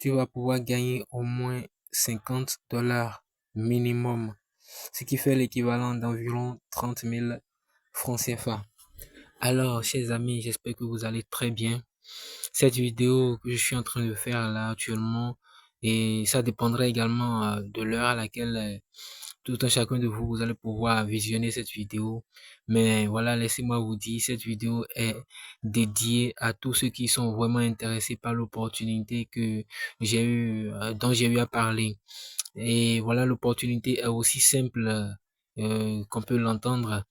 tu vas pouvoir gagner au moins 50 dollars minimum, ce qui fait l'équivalent d'environ 30 000 francs CFA. Alors, chers amis, j'espère que vous allez très bien. Cette vidéo que je suis en train de faire là actuellement, et ça dépendra également de l'heure à laquelle tout un chacun de vous, vous allez pouvoir visionner cette vidéo. Mais voilà, laissez-moi vous dire, cette vidéo est dédiée à tous ceux qui sont vraiment intéressés par l'opportunité que j'ai eu, dont j'ai eu à parler. Et voilà, l'opportunité est aussi simple qu'on peut l'entendre.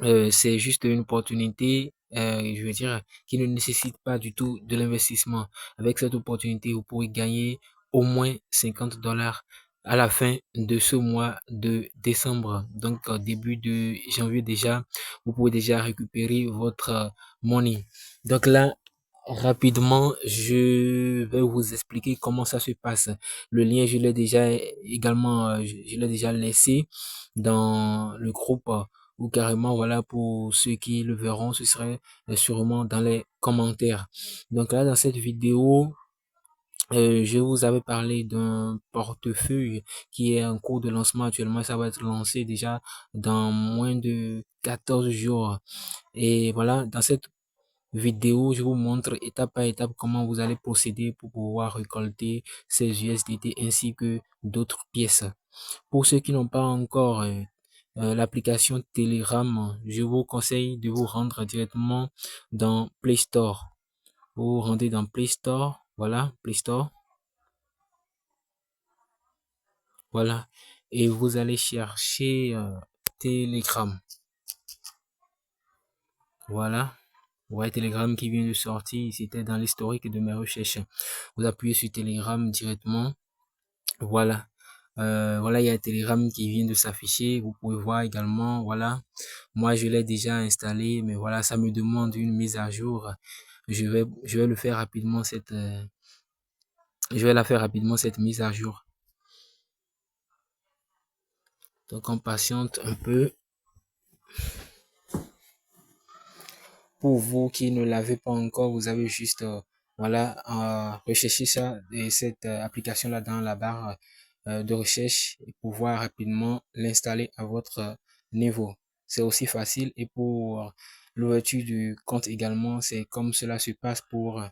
C'est juste une opportunité, je veux dire, qui ne nécessite pas du tout de l'investissement. Avec cette opportunité, vous pourrez gagner au moins 50 dollars à la fin de ce mois de décembre. Donc, au début de janvier déjà, vous pouvez déjà récupérer votre money. Donc là, rapidement, je vais vous expliquer comment ça se passe. Le lien, je l'ai déjà également, je l'ai déjà laissé dans le groupe ou carrément, voilà, pour ceux qui le verront, ce serait sûrement dans les commentaires. Donc là, dans cette vidéo, je vous avais parlé d'un portefeuille qui est en cours de lancement actuellement. Ça va être lancé déjà dans moins de 14 jours. Et voilà, dans cette vidéo, je vous montre étape par étape comment vous allez procéder pour pouvoir récolter ces USDT ainsi que d'autres pièces. Pour ceux qui n'ont pas encore l'application Telegram, je vous conseille de vous rendre directement dans Play Store. Vous vous rendez dans Play Store, voilà, Play Store, voilà, et vous allez chercher Telegram, voilà. Ouais, Telegram qui vient de sortir, c'était dans l'historique de mes recherches. Vous appuyez sur Telegram directement. Voilà. Voilà, il y a Telegram qui vient de s'afficher. Vous pouvez voir également, voilà. Moi, je l'ai déjà installé, mais voilà, ça me demande une mise à jour. Je vais le faire rapidement je vais la faire rapidement cette mise à jour. Donc, on patiente un peu. Pour vous qui ne l'avez pas encore, vous avez juste, voilà, rechercher ça et cette application-là dans la barre de recherche et pouvoir rapidement l'installer à votre niveau. C'est aussi facile et pour l'ouverture du compte également, c'est comme cela se passe pour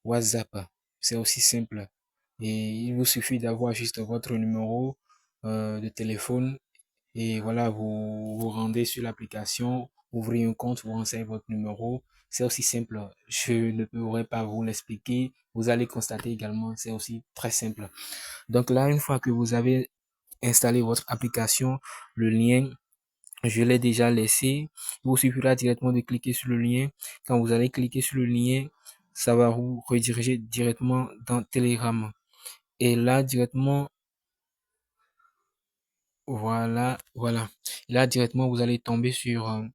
WhatsApp. C'est aussi simple. Et il vous suffit d'avoir juste votre numéro de téléphone et voilà, vous vous rendez sur l'application, ouvrez un compte, vous renseignez votre numéro. C'est aussi simple. Je ne pourrais pas vous l'expliquer. Vous allez constater également, c'est aussi très simple. Donc là, une fois que vous avez installé votre application, le lien, je l'ai déjà laissé. Il vous suffira directement de cliquer sur le lien. Quand vous allez cliquer sur le lien, ça va vous rediriger directement dans Telegram. Et là, directement, voilà. Et là, directement, vous allez tomber sur,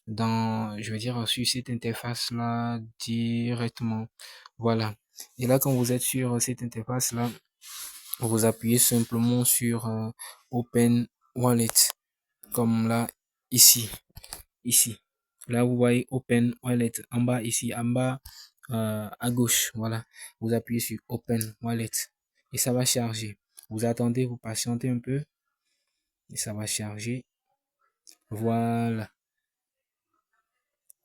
je veux dire, sur cette interface-là directement. Voilà. Et là, quand vous êtes sur cette interface-là, vous appuyez simplement sur Open Wallet, comme là, ici, ici. Là, vous voyez Open Wallet en bas, ici, en bas, à gauche. Voilà. Vous appuyez sur Open Wallet et ça va charger. Vous attendez, vous patientez un peu et ça va charger. Voilà,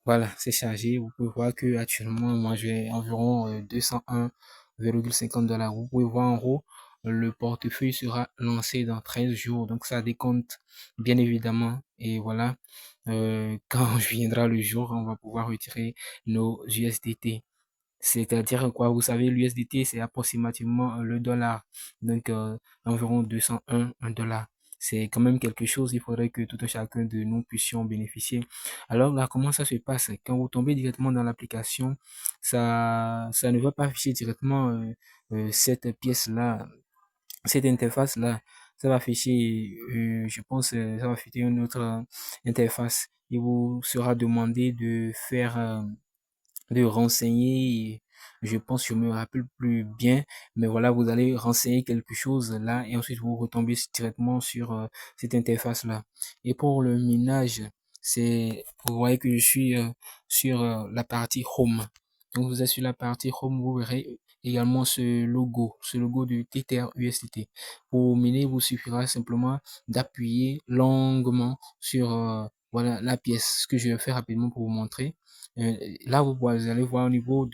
voilà, c'est chargé. Vous pouvez voir que actuellement, moi, j'ai environ 201,50 dollars. Vous pouvez voir en haut, le portefeuille sera lancé dans 13 jours. Donc, ça décompte, bien évidemment. Et voilà, quand viendra le jour, on va pouvoir retirer nos USDT. C'est-à-dire quoi? Vous savez, l'USDT, c'est approximativement le dollar. Donc, environ 201 un dollar. C'est quand même quelque chose, il faudrait que tout un chacun de nous puissions bénéficier. Alors là, comment ça se passe? Quand vous tombez directement dans l'application, ça ne va pas afficher directement cette pièce-là, cette interface-là. Ça va afficher, je pense, ça va afficher une autre interface. Il vous sera demandé de faire de renseigner, je pense, je me rappelle plus bien, mais voilà, vous allez renseigner quelque chose là et ensuite vous retombez directement sur cette interface là. Et pour le minage, vous voyez que je suis sur la partie home. Donc vous êtes sur la partie home, vous verrez également ce logo de Tether USDT. Pour miner, il vous suffira simplement d'appuyer longuement sur voilà la pièce. Ce que je vais faire rapidement pour vous montrer. Là, vous allez voir au niveau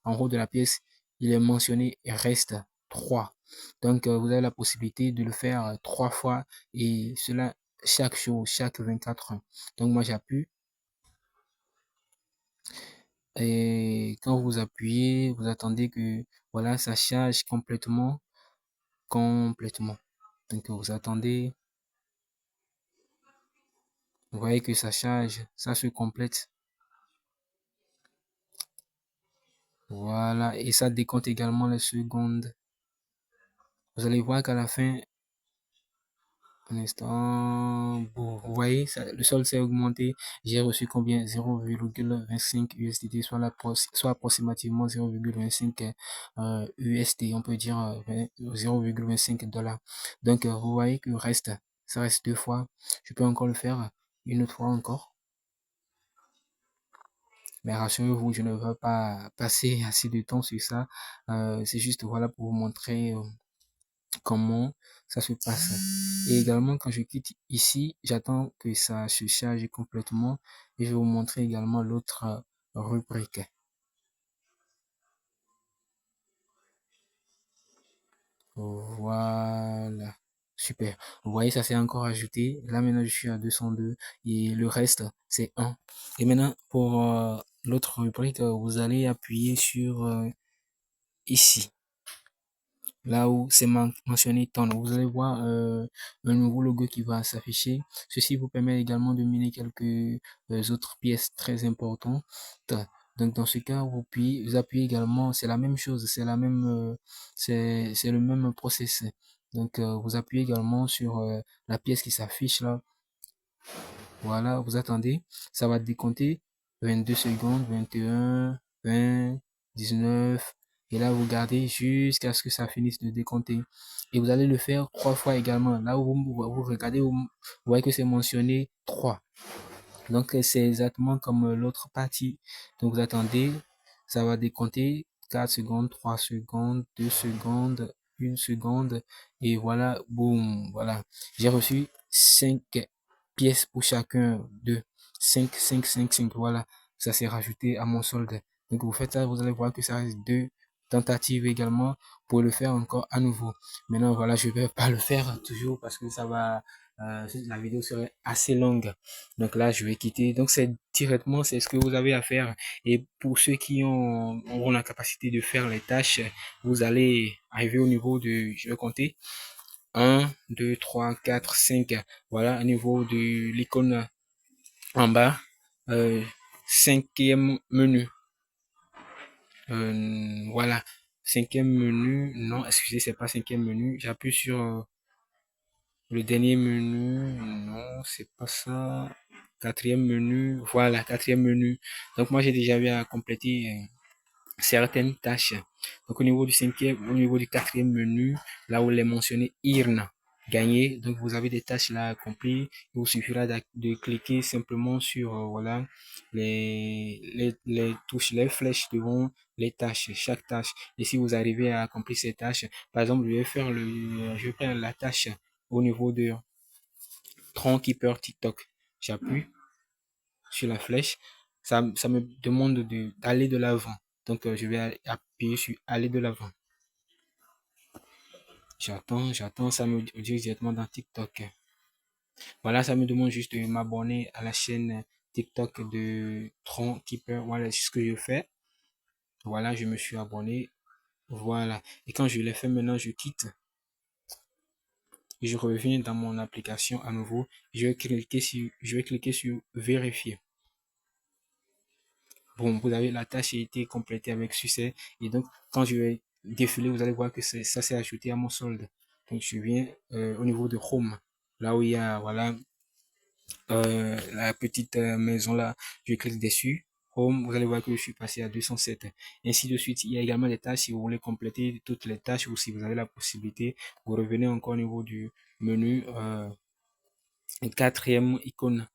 en haut de la pièce, il est mentionné reste 3. Donc, vous avez la possibilité de le faire 3 fois et cela chaque jour, chaque 24 heures. Donc, moi, j'appuie et quand vous appuyez, vous attendez que voilà, ça charge complètement. Donc, vous attendez, vous voyez que ça charge, ça se complète. Voilà, et ça décompte également les secondes. Vous allez voir qu'à la fin, un instant, bon, vous voyez, le solde s'est augmenté. J'ai reçu combien? 0,25 USDT, soit approximativement 0,25 USD, on peut dire 0,25 dollars. Donc, vous voyez que ça reste 2 fois. Je peux encore le faire une autre fois encore. Mais rassurez-vous, je ne veux pas passer assez de temps sur ça. C'est juste voilà pour vous montrer comment ça se passe. Et également, quand je quitte ici, j'attends que ça se charge complètement et je vais vous montrer également l'autre rubrique. Voilà. Super. Vous voyez, ça s'est encore ajouté. Là, maintenant, je suis à 202 et le reste, c'est 1. Et maintenant, pour l'autre rubrique, vous allez appuyer sur ici. Là où c'est mentionné tonne, vous allez voir un nouveau logo qui va s'afficher. Ceci vous permet également de miner quelques autres pièces très importantes. Donc dans ce cas, vous appuyez également, c'est la même chose, c'est le même process. Donc vous appuyez également sur la pièce qui s'affiche là. Voilà, vous attendez, ça va décompter 22 secondes, 21, 20, 19, et là vous gardez jusqu'à ce que ça finisse de décompter. Et vous allez le faire 3 fois également. Là où vous regardez, vous voyez que c'est mentionné 3. Donc c'est exactement comme l'autre partie. Donc vous attendez, ça va décompter 4 secondes, 3 secondes, 2 secondes, 1 seconde et voilà, boum, voilà. J'ai reçu 5 pièces pour chacun de 5, voilà. Ça s'est rajouté à mon solde. Donc vous faites ça, vous allez voir que ça reste 2 tentatives également pour le faire encore à nouveau. Maintenant voilà, je vais pas le faire toujours parce que ça va la vidéo serait assez longue. Donc là, je vais quitter. Donc c'est directement, c'est ce que vous avez à faire. Et pour ceux qui auront la capacité de faire les tâches, vous allez arriver au niveau de, je vais compter, 1, 2, 3, 4, 5. Voilà, au niveau de l'icône en bas. Cinquième menu. Voilà. Cinquième menu. Non, excusez, c'est pas cinquième menu. J'appuie sur le dernier menu, non, c'est pas ça. Quatrième menu, voilà, quatrième menu. Donc moi j'ai déjà eu à compléter certaines tâches. Donc au niveau du quatrième menu, là où il est mentionné IRN, gagner. Donc vous avez des tâches là accomplies. Il vous suffira de cliquer simplement sur voilà les touches, les flèches devant les tâches, chaque tâche. Et si vous arrivez à accomplir ces tâches, par exemple, je vais faire la tâche au niveau de Tron Keeper TikTok. J'appuie sur la flèche. Ça me demande d'aller de l'avant. Donc, je vais appuyer sur aller de l'avant. J'attends, ça me dirige directement dans TikTok. Voilà, ça me demande juste de m'abonner à la chaîne TikTok de Tron Keeper. Voilà, c'est ce que je fais. Voilà, je me suis abonné. Voilà. Et quand je l'ai fait, maintenant, je quitte. Je reviens dans mon application à nouveau. Je vais cliquer sur vérifier. Bon, vous avez la tâche a été complétée avec succès. Et donc, quand je vais défiler, vous allez voir que ça s'est ajouté à mon solde. Donc, je viens au niveau de Home, là où il y a voilà la petite maison là. Je clique dessus. Home, vous allez voir que je suis passé à 207. Ainsi de suite. Il y a également des tâches si vous voulez compléter toutes les tâches ou si vous avez la possibilité. Vous revenez encore au niveau du menu quatrième icône.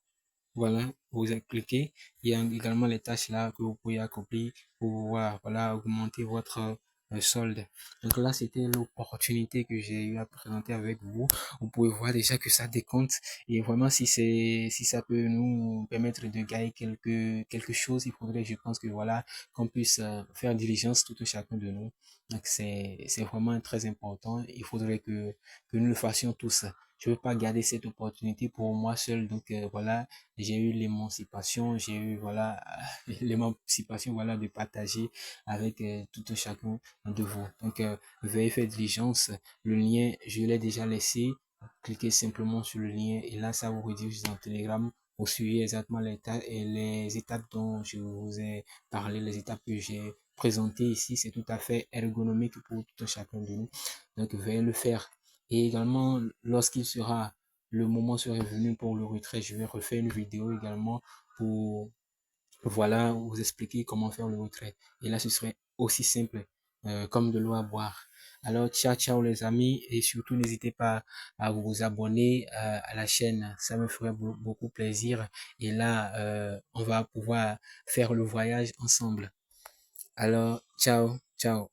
Voilà, vous cliquez. Il y a également les tâches là que vous pouvez accomplir pour pouvoir, voilà, augmenter votre solde. Donc là, c'était l'opportunité que j'ai eu à présenter avec vous. Vous pouvez voir déjà que ça décompte et vraiment si ça peut nous permettre de gagner quelque chose, il faudrait, je pense que voilà, qu'on puisse faire diligence tout un chacun de nous. Donc c'est vraiment très important. Il faudrait que nous le fassions tous. Je veux pas garder cette opportunité pour moi seul. Donc voilà, j'ai eu l'émancipation, j'ai eu voilà l'émancipation voilà de partager avec tout un chacun de vous. Donc veuillez faire diligence. Le lien, je l'ai déjà laissé. Cliquez simplement sur le lien et là ça vous redirige dans Telegram. Vous suivez exactement les étapes dont je vous ai parlé, les étapes que j'ai présentées ici. C'est tout à fait ergonomique pour tout un chacun de nous. Donc veuillez le faire. Et également, lorsqu'il sera le moment serait venu pour le retrait, je vais refaire une vidéo également pour, voilà, vous expliquer comment faire le retrait. Et là, ce serait aussi simple, comme de l'eau à boire. Alors, ciao, ciao les amis, et surtout n'hésitez pas à vous abonner à la chaîne, ça me ferait beaucoup plaisir. Et là, on va pouvoir faire le voyage ensemble. Alors, ciao, ciao.